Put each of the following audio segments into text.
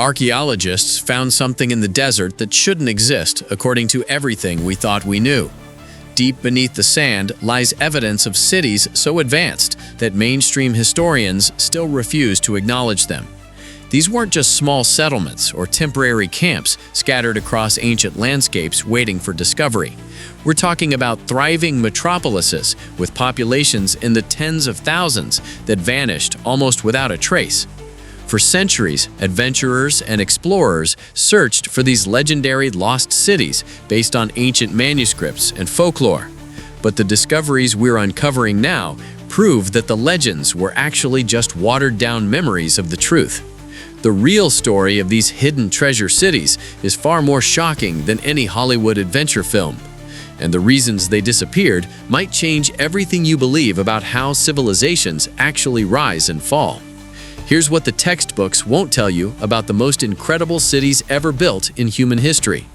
Archaeologists found something in the desert that shouldn't exist according to everything we thought we knew. Deep beneath the sand lies evidence of cities so advanced that mainstream historians still refuse to acknowledge them. These weren't just small settlements or temporary camps scattered across ancient landscapes waiting for discovery. We're talking about thriving metropolises with populations in the tens of thousands that vanished almost without a trace. For centuries, adventurers and explorers searched for these legendary lost cities based on ancient manuscripts and folklore. But the discoveries we're uncovering now prove that the legends were actually just watered-down memories of the truth. The real story of these hidden treasure cities is far more shocking than any Hollywood adventure film. And the reasons they disappeared might change everything you believe about how civilizations actually rise and fall. Here's what the textbooks won't tell you about the most incredible cities ever built in human history.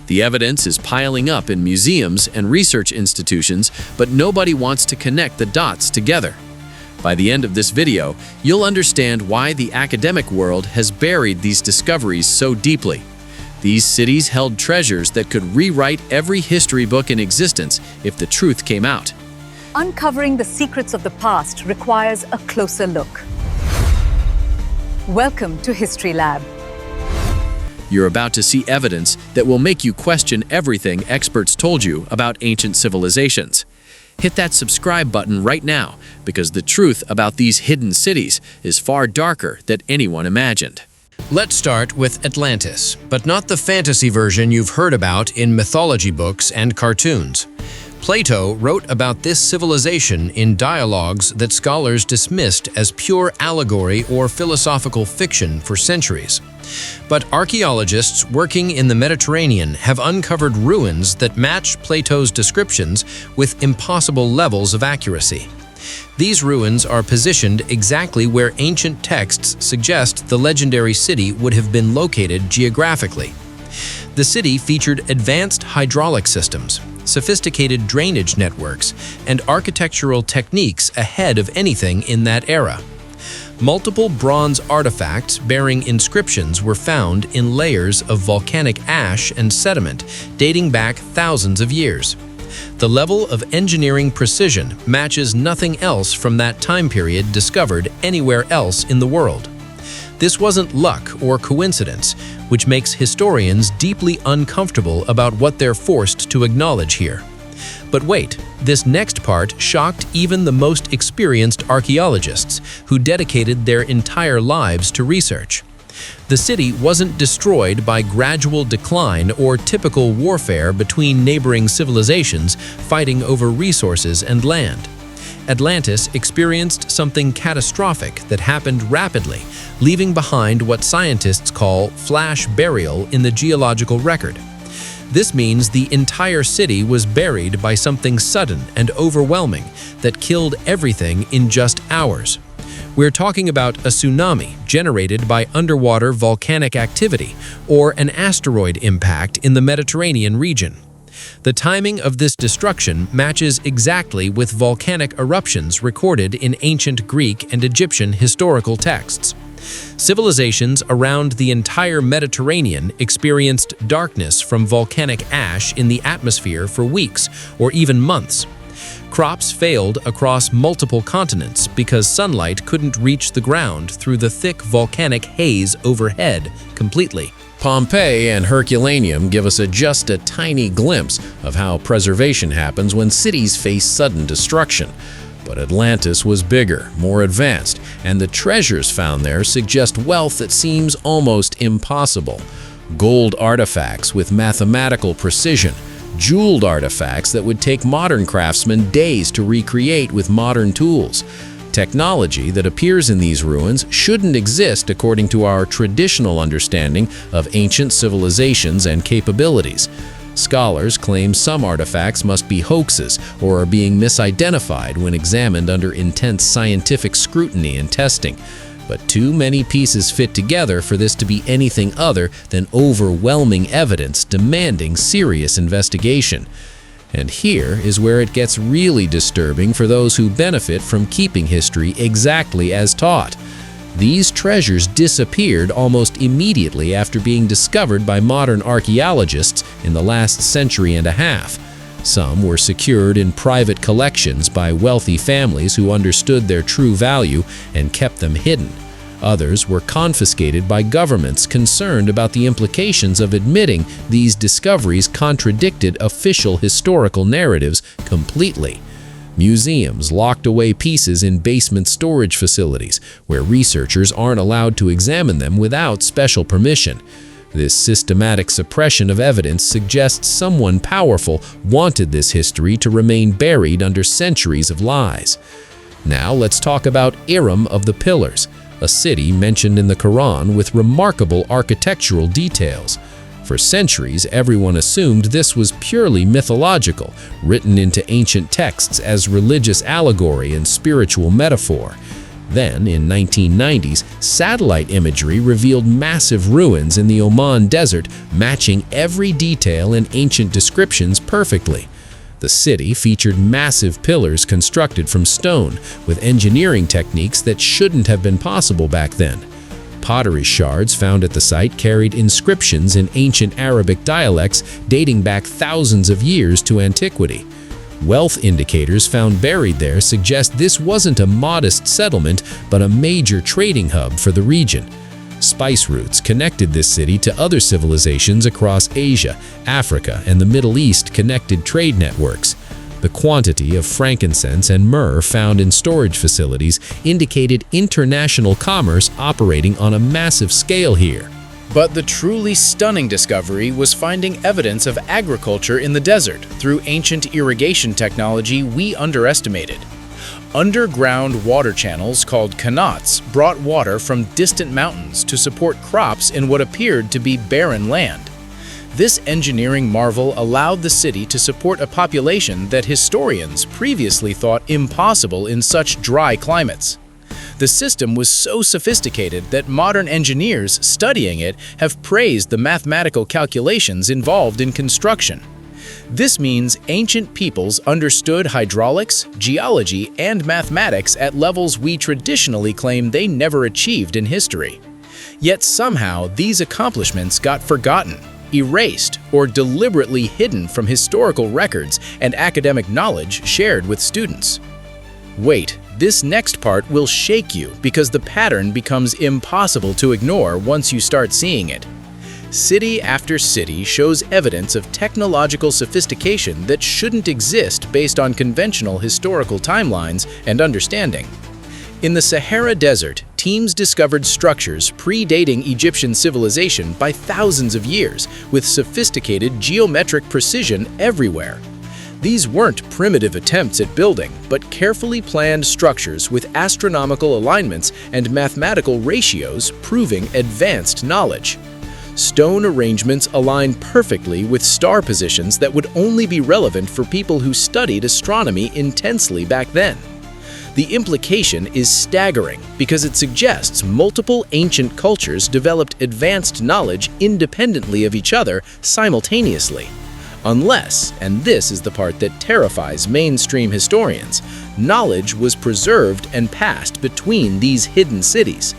The evidence is piling up in museums and research institutions, but nobody wants to connect the dots together. By the end of this video, you'll understand why the academic world has buried these discoveries so deeply. These cities held treasures that could rewrite every history book in existence if the truth came out. Uncovering the secrets of the past requires a closer look. Welcome to History Lab. You're about to see evidence that will make you question everything experts told you about ancient civilizations. Hit that subscribe button right now, because the truth about these hidden cities is far darker than anyone imagined. Let's start with Atlantis, but not the fantasy version you've heard about in mythology books and cartoons. Plato wrote about this civilization in dialogues that scholars dismissed as pure allegory or philosophical fiction for centuries. But archaeologists working in the Mediterranean have uncovered ruins that match Plato's descriptions with impossible levels of accuracy. These ruins are positioned exactly where ancient texts suggest the legendary city would have been located geographically. The city featured advanced hydraulic systems, sophisticated drainage networks, and architectural techniques ahead of anything in that era. Multiple bronze artifacts bearing inscriptions were found in layers of volcanic ash and sediment dating back thousands of years. The level of engineering precision matches nothing else from that time period discovered anywhere else in the world. This wasn't luck or coincidence, which makes historians deeply uncomfortable about what they're forced to acknowledge here. But wait, this next part shocked even the most experienced archaeologists, who dedicated their entire lives to research. The city wasn't destroyed by gradual decline or typical warfare between neighboring civilizations fighting over resources and land. Atlantis experienced something catastrophic that happened rapidly, leaving behind what scientists call flash burial in the geological record. This means the entire city was buried by something sudden and overwhelming that killed everything in just hours. We're talking about a tsunami generated by underwater volcanic activity or an asteroid impact in the Mediterranean region. The timing of this destruction matches exactly with volcanic eruptions recorded in ancient Greek and Egyptian historical texts. Civilizations around the entire Mediterranean experienced darkness from volcanic ash in the atmosphere for weeks or even months. Crops failed across multiple continents because sunlight couldn't reach the ground through the thick volcanic haze overhead completely. Pompeii and Herculaneum give us just a tiny glimpse of how preservation happens when cities face sudden destruction. But Atlantis was bigger, more advanced, and the treasures found there suggest wealth that seems almost impossible. Gold artifacts with mathematical precision, jeweled artifacts that would take modern craftsmen days to recreate with modern tools. Technology that appears in these ruins shouldn't exist according to our traditional understanding of ancient civilizations and capabilities. Scholars claim some artifacts must be hoaxes or are being misidentified when examined under intense scientific scrutiny and testing. But too many pieces fit together for this to be anything other than overwhelming evidence demanding serious investigation. And here is where it gets really disturbing for those who benefit from keeping history exactly as taught. These treasures disappeared almost immediately after being discovered by modern archaeologists in the last century and a half. Some were secured in private collections by wealthy families who understood their true value and kept them hidden. Others were confiscated by governments concerned about the implications of admitting these discoveries contradicted official historical narratives completely. Museums locked away pieces in basement storage facilities, where researchers aren't allowed to examine them without special permission. This systematic suppression of evidence suggests someone powerful wanted this history to remain buried under centuries of lies. Now let's talk about Iram of the Pillars, a city mentioned in the Quran with remarkable architectural details. For centuries, everyone assumed this was purely mythological, written into ancient texts as religious allegory and spiritual metaphor. Then, in 1990s, satellite imagery revealed massive ruins in the Oman desert, matching every detail in ancient descriptions perfectly. The city featured massive pillars constructed from stone, with engineering techniques that shouldn't have been possible back then. Pottery shards found at the site carried inscriptions in ancient Arabic dialects dating back thousands of years to antiquity. Wealth indicators found buried there suggest this wasn't a modest settlement, but a major trading hub for the region. Spice routes connected this city to other civilizations across Asia, Africa, and the Middle East connected trade networks. The quantity of frankincense and myrrh found in storage facilities indicated international commerce operating on a massive scale here. But the truly stunning discovery was finding evidence of agriculture in the desert through ancient irrigation technology we underestimated. Underground water channels called qanats brought water from distant mountains to support crops in what appeared to be barren land. This engineering marvel allowed the city to support a population that historians previously thought impossible in such dry climates. The system was so sophisticated that modern engineers studying it have praised the mathematical calculations involved in construction. This means ancient peoples understood hydraulics, geology, and mathematics at levels we traditionally claim they never achieved in history. Yet somehow these accomplishments got forgotten, erased, or deliberately hidden from historical records and academic knowledge shared with students. Wait, this next part will shake you because the pattern becomes impossible to ignore once you start seeing it. City after city shows evidence of technological sophistication that shouldn't exist based on conventional historical timelines and understanding. In the Sahara Desert, teams discovered structures predating Egyptian civilization by thousands of years, with sophisticated geometric precision everywhere. These weren't primitive attempts at building, but carefully planned structures with astronomical alignments and mathematical ratios proving advanced knowledge. Stone arrangements align perfectly with star positions that would only be relevant for people who studied astronomy intensely back then. The implication is staggering because it suggests multiple ancient cultures developed advanced knowledge independently of each other simultaneously. Unless, and this is the part that terrifies mainstream historians, knowledge was preserved and passed between these hidden cities.